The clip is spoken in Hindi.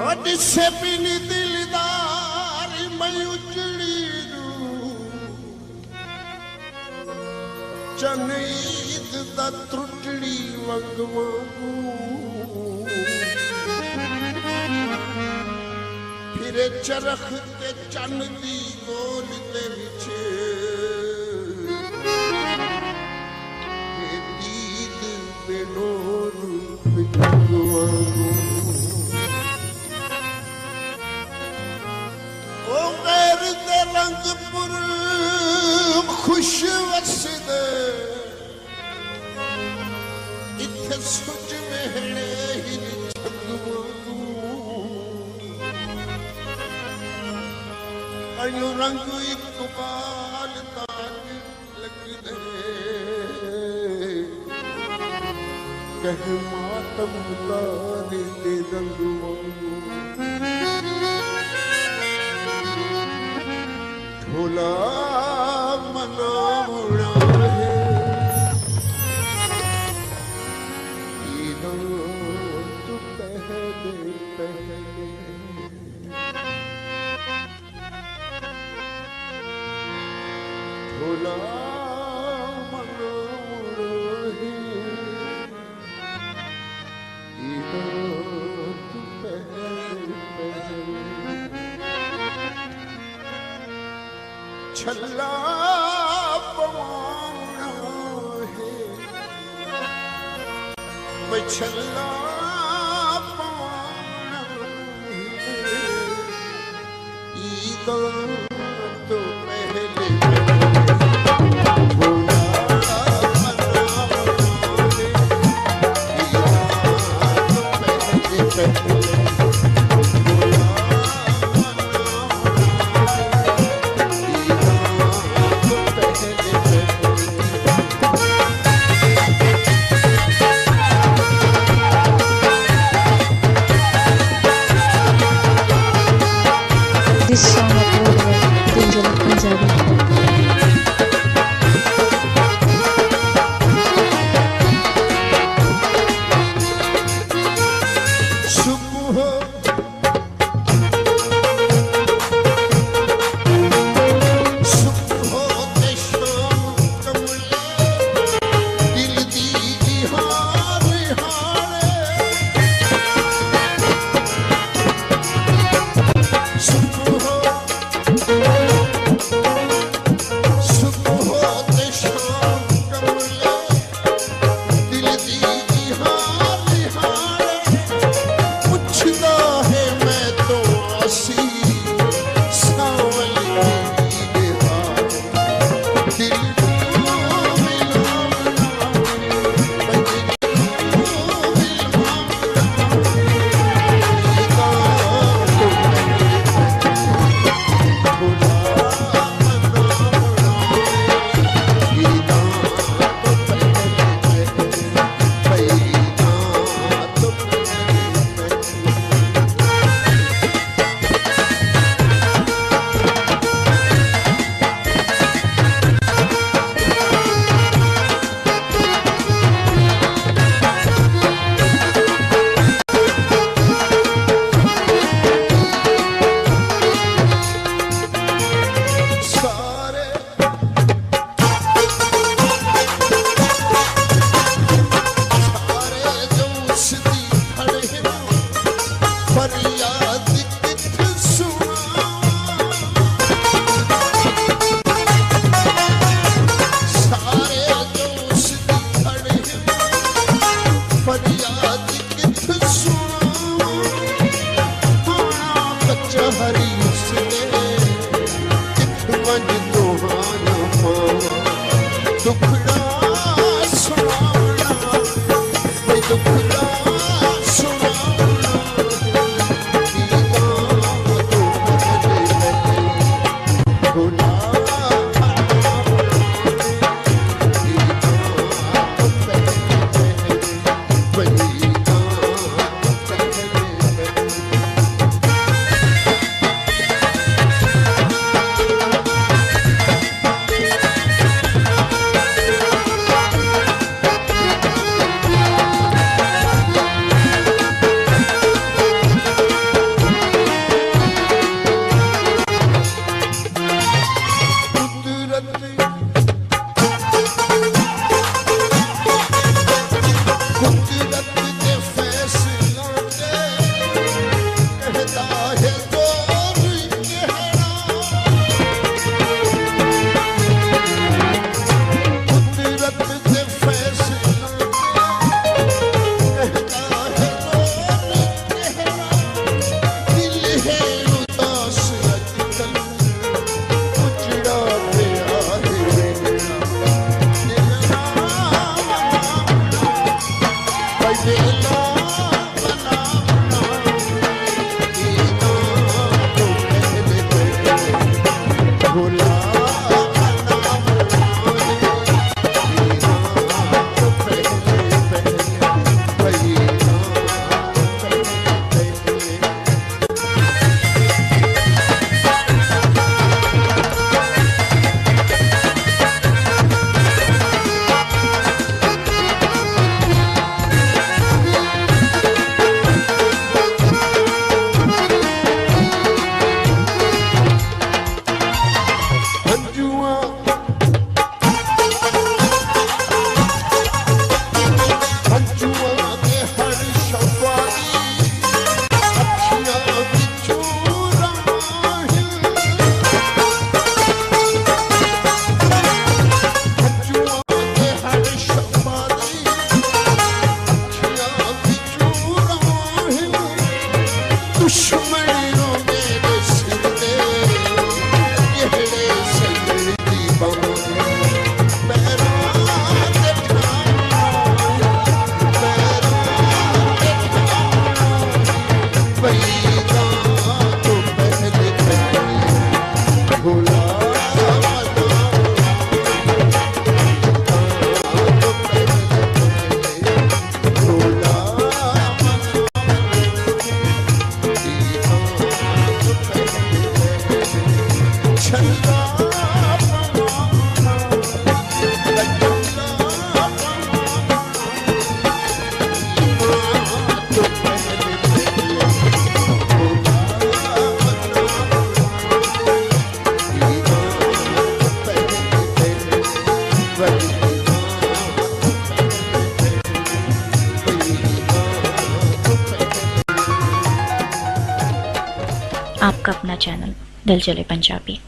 वड से बिनी दिलदार मैं उजड़ी चन ईद दा त्रुटड़ी वंगवांगू फिरे चरख ते चन दी गोल दे विचे दीद बेनूर वंगवांगू ओ गैर दे रंग पुर खुश वसदे इत्थे सुच वेहड़े ही छंगवांगू अयो रंग इकबाल ताज लगदे कह मातम तारे दे रंगवांगू ढोला मनावना है तू पहले पहले ढोला मनावना है तू पहले पहले छल्ला पवाना है मैं छल्ला पवाना है ईद तो पहले This song uploaded by Angela Punjabi. पुछदा दुश्मनों मेरे सिर दे येड़े सजन दी बाहों आपका अपना चैनल दिल जले पंजाबी।